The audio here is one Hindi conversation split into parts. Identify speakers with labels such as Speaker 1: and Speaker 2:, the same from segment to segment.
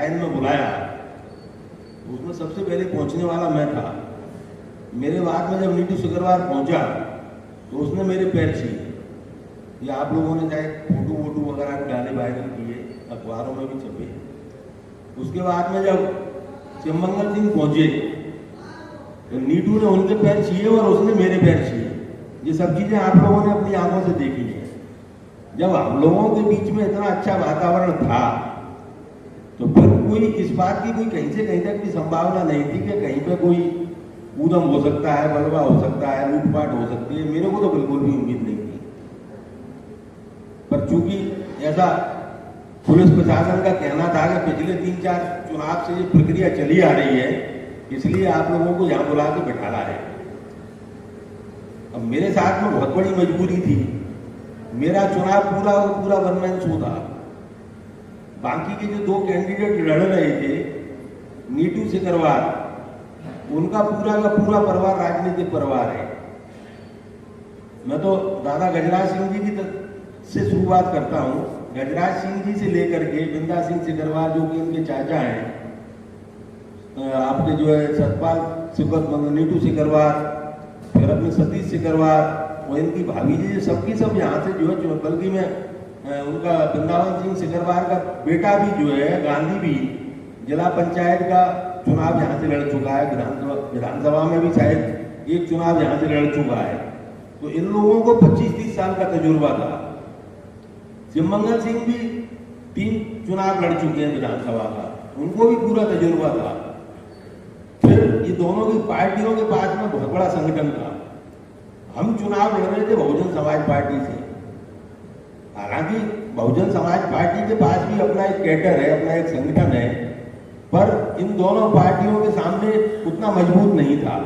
Speaker 1: लाइन में बुलाया, उसमें सबसे पहले पहुंचने वाला मैं था। मेरे बाद में जब नीटू सिकरवार पहुंचा तो उसने मेरे पैर छीए। ये आप लोगों ने चाहे फोटो वोटो वगैरह डाले, वायरल किए, अखबारों में भी छपे। उसके बाद में जब शिवमंगल सिंह पहुंचे तो नीटू ने उनके पैर छीए और उसने मेरे पैर छीए। ये सब चीजें आप लोगों ने अपनी आंखों से देखी है। जब हम लोगों के बीच में इतना अच्छा वातावरण था तो फिर कोई इस बात की कोई कहीं से कहीं तक की संभावना नहीं थी कि कहीं पे कोई ऊधम हो सकता है, बलवा हो सकता है, लूटपाट हो सकती है। मेरे को तो बिल्कुल भी उम्मीद नहीं थी। पर चूंकि ऐसा पुलिस प्रशासन का कहना था कि पिछले 3-4 चुनाव से ये प्रक्रिया चली आ रही है, इसलिए आप लोगों को यहां बुला के बैठाला है। अब मेरे साथ में बहुत बड़ी मजबूरी थी। मेरा चुनाव पूरा और पूरा वन मैन शो था। बाकी के जो 2 कैंडिडेट लड़ रहे थे, नीटू सिकरवार, उनका पूरा का पूरा परिवार राजनीतिक परिवार है। मैं तो दादा गजराज सिंह जी की से शुरुआत करता हूं। गजराज सिंह जी से लेकर के बिंदा सिंह सिकरवार, जो कि इनके चाचा हैं, आपके जो है सतपाल नीटू सिकरवार, फिर अपने सतीश सिकरवार और इनकी भाभी जी, सबकी सब यहाँ से जो है, बल्कि मैं उनका वृंदावन सिंह सिकरवार का बेटा भी जो है, गांधी भी जिला पंचायत का चुनाव यहाँ से लड़ चुका है। विधानसभा में भी शायद एक चुनाव यहाँ से लड़ चुका है। तो इन लोगों को 25-30 साल का तजुर्बा था। शिवमंगल सिंह भी 3 चुनाव लड़ चुके हैं विधानसभा का, उनको भी पूरा तजुर्बा था। फिर ये दोनों की पार्टियों के पास में बहुत बड़ा संगठन था। हम चुनाव लड़ रहे थे बहुजन समाज पार्टी से। हालांकि बहुजन समाज पार्टी के पास भी अपना एक कैडर है, अपना एक संगठन है, पर इन दोनों पार्टियों के सामने उतना मजबूत नहीं था।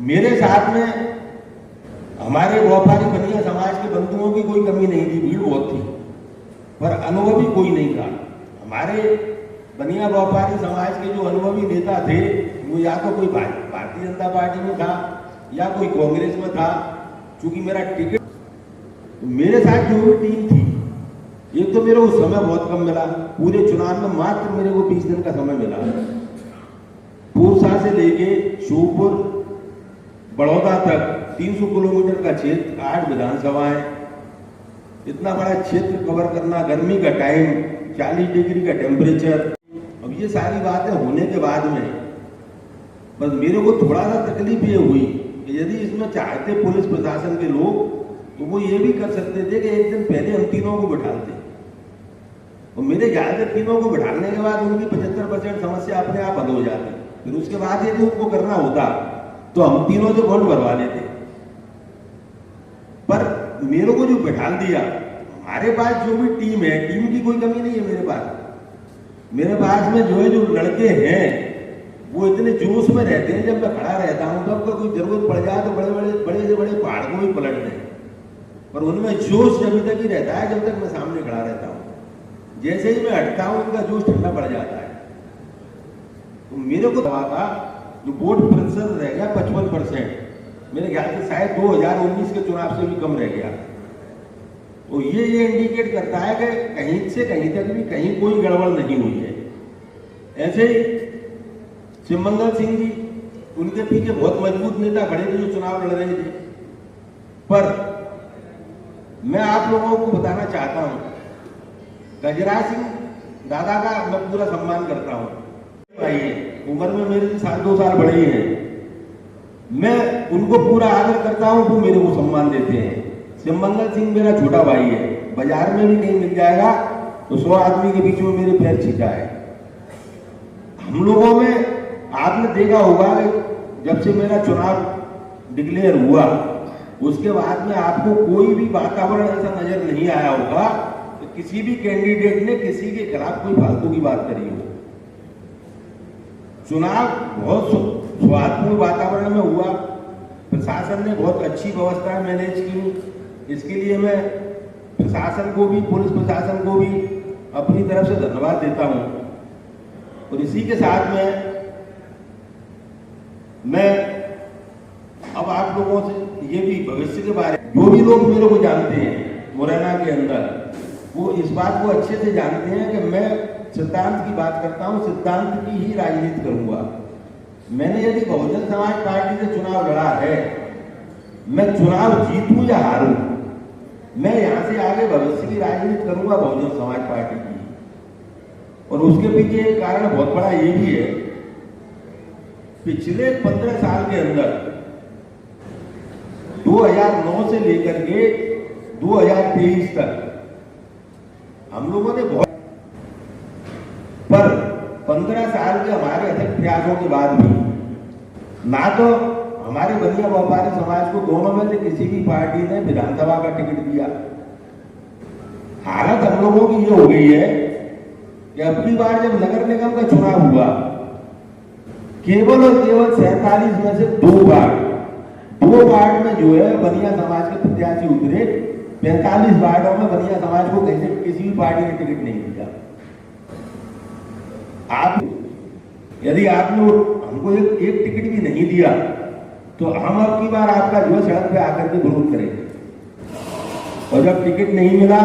Speaker 1: मेरे साथ में हमारे व्यापारी बनिया समाज के बंधुओं की कोई कमी नहीं थी, भीड़ बहुत थी, पर अनुभवी कोई नहीं था। हमारे बनिया व्यापारी समाज के जो अनुभवी नेता थे, वो या तो कोई भारतीय जनता पार्टी में था या कोई कांग्रेस में था। चूंकि मेरा टिकट, मेरे साथ जो भी टीम थी, एक तो मेरे को समय बहुत कम मिला। पूरे चुनाव में मात्र मेरे को 20 दिन का समय मिला। पूर्सा से लेके श्योपुर बड़ौदा तक 300 किलोमीटर का क्षेत्र, 8 विधानसभाएं, इतना बड़ा क्षेत्र कवर करना, गर्मी का टाइम, 40 डिग्री का टेम्परेचर। अब ये सारी बातें होने के बाद में बस मेरे को थोड़ा सा तकलीफ ये हुई कि यदि इसमें चाहते पुलिस प्रशासन के लोग तो वो ये भी कर सकते थे कि एक दिन पहले हम तीनों को बिठाते। और मेरे ख्याल से तीनों को बिठाने के बाद उनकी 75% समस्या अपने आप हल हो जाती। फिर उसके बाद यदि उनको करना होता तो हम तीनों से वोट भरवा लेते। पर मेरे को जो बिठा दिया, हमारे पास जो भी टीम है, टीम की कोई कमी नहीं है मेरे पास। मेरे पास में जो है, जो लड़के हैं वो इतने जोश में रहते हैं। जब मैं खड़ा रहता हूं तब कोई जरूरत पड़ जाए तो बड़े से बड़े पहाड़ को भी पलट दें, पर उनमें जोश जब तक ही रहता है जब तक मैं सामने खड़ा रहता हूं। जैसे ही मैं हटता हूं उनका जोश ठंडा पड़ जाता है। तो मेरे को दवा का जो वोट प्रतिशत रह गया 55%, मेरे ख्याल से शायद 2019 के चुनाव से भी कम रह गया। तो ये इंडिकेट करता है कि कहीं से कहीं तक भी कहीं कोई गड़बड़ नहीं हुई है। ऐसे ही शिवमंगल सिंह जी, उनके पीछे बहुत मजबूत नेता खड़े थे जो चुनाव लड़ रहे थे। पर मैं आप लोगों को बताना चाहता हूं, गजराज सिंह दादा का मैं पूरा सम्मान करता हूं। भाई उम्र में मेरे से 2 साल बड़े ही हैं, मैं उनको पूरा आदर करता हूं, वो मेरे को सम्मान देते हैं। शिवमंगल सिंह मेरा छोटा भाई है, बाजार में भी कहीं मिल जाएगा तो 100 आदमी के बीच में मेरे पैर छीटा है। हम लोगों में आपने देखा होगा कि जब से मेरा चुनाव डिक्लेयर हुआ उसके बाद में आपको कोई भी वातावरण ऐसा नजर नहीं आया होगा कि किसी भी कैंडिडेट ने किसी के खिलाफ कोई फालतू की बात करी हो। चुनाव बहुत सौहार्दपूर्ण वातावरण में हुआ। प्रशासन ने बहुत अच्छी व्यवस्था मैनेज की। इसके लिए मैं प्रशासन को भी, पुलिस प्रशासन को भी अपनी तरफ से धन्यवाद देता हूं। और इसी के साथ में मैं अब आप लोगों से ये भी भविष्य के बारे में, जो भी लोग मेरे को जानते हैं मुरैना के अंदर, वो इस बात को अच्छे से जानते हैं कि मैं सिद्धांत की बात करता हूं, सिद्धांत की ही राजनीति करूंगा। मैंने यदि बहुजन समाज पार्टी से चुनाव लड़ा है, मैं चुनाव जीतूं या हारूं, मैं यहां से आगे भविष्य की राजनीति करूंगा बहुजन समाज पार्टी की। और उसके पीछे एक कारण बहुत बड़ा ये भी है, पिछले 15 साल के अंदर 2009 से लेकर के 2023 तक हम लोगों ने बहुत, पर 15 साल के हमारे अथक प्रयासों के बाद भी ना तो हमारे बनिया व्यापारी समाज को दोनों में से किसी भी पार्टी ने विधानसभा का टिकट दिया। हालत हम लोगों की ये हो गई है कि अगली बार जब नगर निगम का चुनाव हुआ, केवल और केवल 47 में से 2 वार्ड में जो है बनिया समाज के प्रत्याशी उतरे। 45 वार्डों में बनिया समाज को कैसे किसी भी पार्टी ने टिकट नहीं दिया। आप यदि आपने हमको एक टिकट भी नहीं दिया तो हम अब की बार आपका जो सड़क पे आकर के विरोध करेंगे। और जब टिकट नहीं मिला,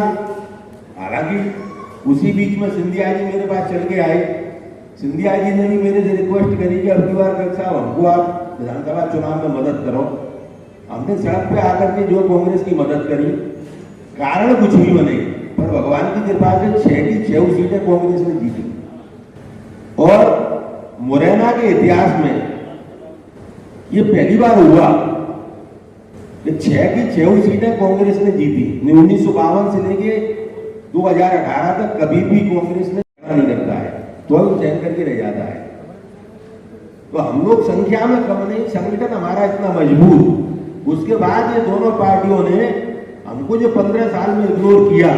Speaker 1: हालांकि उसी बीच में सिंधिया जी मेरे पास चल के आए। सिंधिया जी ने भी मेरे से रिक्वेस्ट करी कि अब की बार साहब हमको आप विधानसभा चुनाव में मदद करो। हमने सड़क पे आकर के जो कांग्रेस की मदद करी, कारण कुछ भी बने, पर भगवान की कृपा से 6 की 6 सीटें कांग्रेस ने जीती। और मुरैना के इतिहास में ये पहली बार हुआ कि 6 की 6 सीटें कांग्रेस ने जीती। 1952 से लेके 2018 तक कभी भी कांग्रेस ने नहीं करता है, तो हम चयन करके रह जाता है। तो हम लोग संख्या में कम नहीं, संगठन हमारा इतना मजबूत। उसके बाद ये दोनों पार्टियों ने हमको जो 15 साल में इग्नोर किया,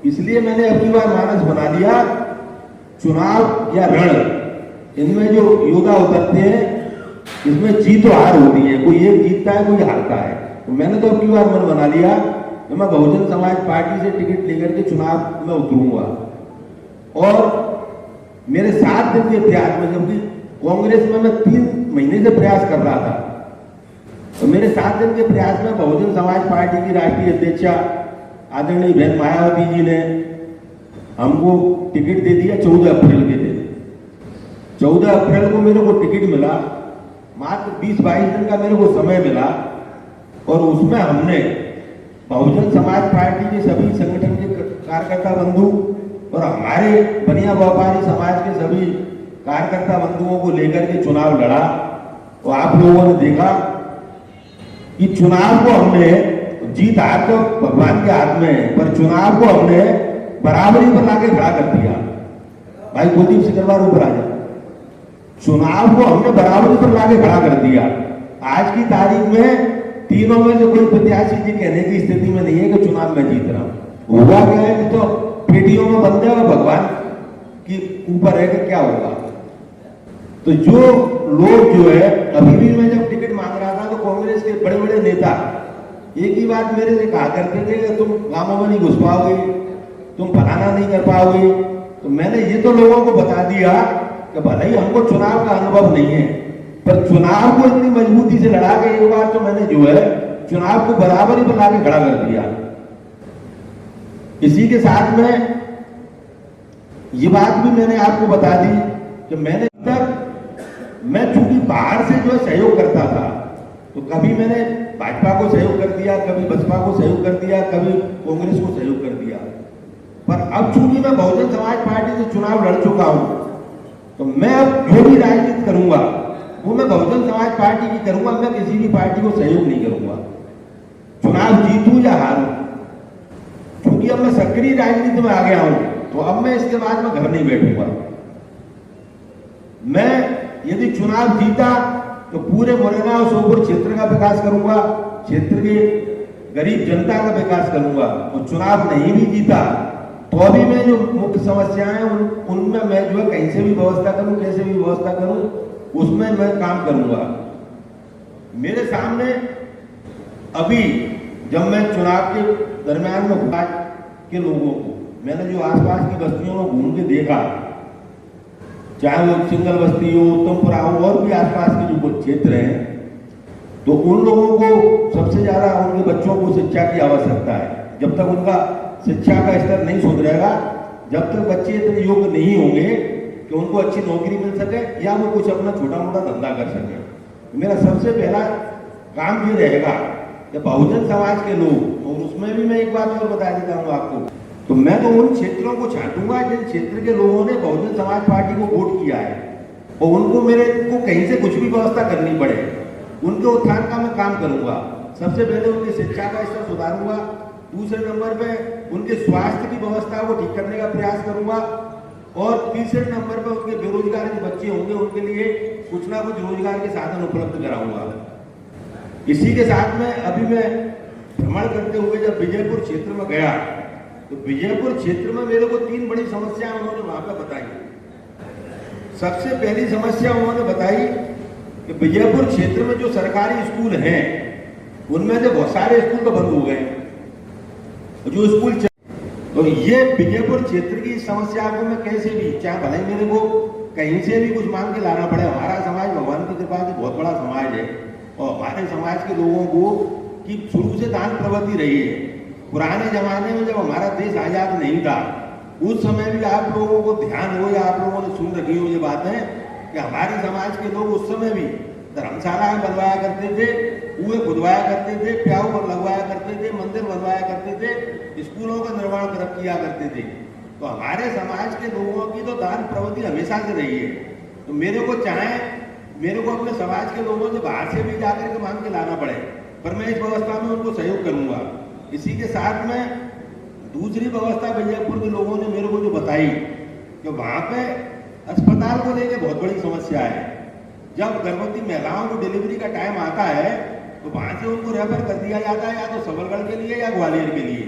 Speaker 1: इसलिए मैंने अपनी बार मानस बना दिया, चुनाव या रण, इनमें जो योद्धा उतरते हैं इसमें जीत और हार होती है, कोई एक जीतता है कोई हारता है। तो मैंने तो अपनी बार मन बना लिया कि मैं बहुजन समाज पार्टी से टिकट लेकर के चुनाव में उतरूंगा। और मेरे 7 दिन के प्रयास में, जबकि कांग्रेस में मैं 3 महीने से प्रयास कर रहा था, तो मेरे 7 दिन के प्रयास में बहुजन समाज पार्टी की राष्ट्रीय अध्यक्षा आदरणीय बहन मायावती जी ने हमको टिकट दे दिया 14 अप्रैल के दिन। 14 अप्रैल को मेरे को टिकट मिला, मात्र 20-22 दिन का मेरे को समय मिला। और उसमें हमने बहुजन समाज पार्टी के सभी संगठन के कार्यकर्ता बंधु और हमारे बनिया व्यापारी समाज के सभी कार्यकर्ता बंधुओं को लेकर के चुनाव लड़ा। तो आप लोगों ने देखा कि चुनाव को हमने, जीत हार तो भगवान के हाथ में है, पर चुनाव को हमने बराबरी पर लाके खड़ा कर दिया। भाई कुलदीप सिकरवार ऊपर आ जाए। चुनाव को हमने बराबरी पर लाके खड़ा कर दिया। आज की तारीख में तीनों में से कोई प्रत्याशी जी कहने की स्थिति में नहीं है कि चुनाव में जीत रहा हूं। हुआ क्या है, तो पेटियों में बंद है और भगवान की ऊपर है कि क्या होगा। तो जो लोग जो है, अभी भी मैं जब टिकट मांग रहा था तो कांग्रेस के बड़े बड़े नेता एक ही बात मेरे से कहा करते थे कि तुम गांवों में नहीं घुस पाओगे, तुम फलाना नहीं कर पाओगे। तो मैंने ये तो लोगों को बता दिया कि भले ही हमको चुनाव का अनुभव नहीं है, पर चुनाव को इतनी मजबूती से लड़ा के एक बार तो मैंने जो है चुनाव को बराबरी पर लाके खड़ा कर दिया। इसी के साथ में ये बात भी मैंने आपको बता दी कि मैं चूंकि बाहर से जो है सहयोग करता था, तो कभी मैंने भाजपा को सहयोग कर दिया, कभी बसपा को सहयोग कर दिया, कभी कांग्रेस को सहयोग कर दिया। पर अब चूंकि मैं बहुजन समाज पार्टी से चुनाव लड़ चुका हूं, तो मैं अब जो भी राजनीति करूंगा वो मैं बहुजन समाज पार्टी की करूंगा। मैं किसी भी पार्टी को सहयोग नहीं करूंगा, चुनाव जीतूं या हारूं। क्योंकि अब मैं सक्रिय राजनीति में आ गया हूं, तो अब मैं इसके बाद में घर नहीं बैठूंगा। मैं यदि चुनाव जीता तो पूरे मुरैना और सोनपुर क्षेत्र का विकास करूंगा, क्षेत्र के गरीब जनता का विकास करूंगा। और चुनाव नहीं भी जीता तो अभी मैं जो मुख्य समस्याएं उनमें मैं जो है कहीं से भी व्यवस्था करूं, कैसे भी व्यवस्था करूं, उसमें मैं काम करूंगा। मेरे सामने अभी जब मैं चुनाव के दरमियान में के लोगों को मैंने जो आसपास की बस्तियों में घूम के देखा, चाहे वो सिंगल बस्ती हो, उत्तमपुरा हो, और भी आसपास के जो क्षेत्र हैं, तो उन लोगों को सबसे ज्यादा उनके बच्चों को शिक्षा की आवश्यकता है। जब तक उनका शिक्षा का स्तर नहीं सुधरेगा जब तक बच्चे इतने योग्य नहीं होंगे कि उनको अच्छी नौकरी मिल सके या वो कुछ अपना छोटा मोटा धंधा कर सके। तो मेरा सबसे पहला काम ये रहेगा कि बहुजन समाज के लोग, और उसमें भी मैं एक बात और बता देता हूँ आपको, तो मैं तो उन क्षेत्रों को छांटूंगा जिन क्षेत्र के लोगों ने बहुजन समाज पार्टी को वोट किया है, और उनको मेरे को कहीं से कुछ भी व्यवस्था करनी पड़े, उनके उत्थान का मैं काम करूंगा। सबसे पहले उनकी शिक्षा का स्तर सुधारूंगा, दूसरे नंबर पे उनके स्वास्थ्य की व्यवस्था को ठीक करने का प्रयास करूंगा, और तीसरे नंबर पे उनके बेरोजगार जो बच्चे होंगे उनके लिए कुछ ना कुछ रोजगार के साधन उपलब्ध कराऊंगा। इसी के साथ में अभी मैं भ्रमण करते हुए जब विजयपुर क्षेत्र में गया, तो विजयपुर क्षेत्र में मेरे को 3 बड़ी समस्याएं उन्होंने वहां पर बताई। सबसे पहली समस्या उन्होंने बताई कि विजयपुर क्षेत्र में जो सरकारी स्कूल हैं उनमें से बहुत सारे स्कूल तो बंद हो गए, जो स्कूल तो ये विजयपुर क्षेत्र की समस्या को मैं कैसे भी, चाहे भले मेरे को कहीं से भी कुछ मांग के लाना पड़े, हमारा समाज भगवान की कृपा से बहुत बड़ा समाज है, और हमारे समाज के लोगों को की शुरू से दान प्रवृत्ति रही है। पुराने जमाने में जब हमारा देश आजाद नहीं था, उस समय भी आप लोगों को ध्यान हो या आप लोगों ने सुन रखी हो ये बातें कि हमारे समाज के लोग उस समय भी धर्मशालाएं बनवाया करते थे, कुएं खुदवाया करते थे, प्याऊ पर लगवाया करते थे, मंदिर बनवाया करते थे, स्कूलों का निर्माण किया करते थे। तो हमारे समाज के लोगों की तो दान प्रवृत्ति हमेशा से रही है। तो मेरे को अपने समाज के लोगों से बाहर से भी जाकर के मांग के लाना पड़े, पर मैं इस व्यवस्था में उनको सहयोग करूंगा। इसी के साथ में दूसरी व्यवस्था विजयपुर के लोगों ने मेरे को जो बताई कि वहां पे अस्पताल को लेकर बहुत बड़ी समस्या है। जब गर्भवती महिलाओं को डिलीवरी का टाइम आता है तो वहां से उनको रेफर कर दिया जाता है या तो सबलगढ़ के लिए या ग्वालियर के लिए,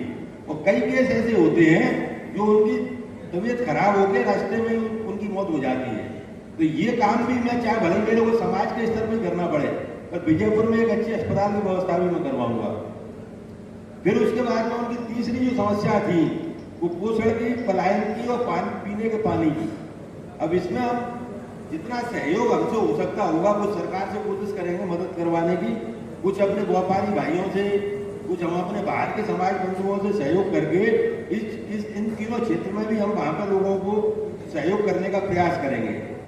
Speaker 1: और कई केस ऐसे होते हैं जो उनकी तबीयत खराब होकर रास्ते में उनकी मौत हो जाती है। तो ये काम भी मैं चाहे भले मेरे को समाज के स्तर पर करना पड़े, पर विजयपुर में एक अच्छी अस्पताल की व्यवस्था भी मैं करवाऊंगा। फिर उसके बाद में उनकी तीसरी जो समस्या थी कुपोषण की, पलायन की और पीने के पानी की। अब इसमें हम जितना सहयोग हमसे हो सकता होगा कुछ सरकार से कोशिश करेंगे मदद करवाने की, कुछ अपने व्यापारी भाइयों से, कुछ हम अपने बाहर के समाज बंधुओं से सहयोग करके इन तीनों क्षेत्र में भी हम वहां पर लोगों को सहयोग करने का प्रयास करेंगे।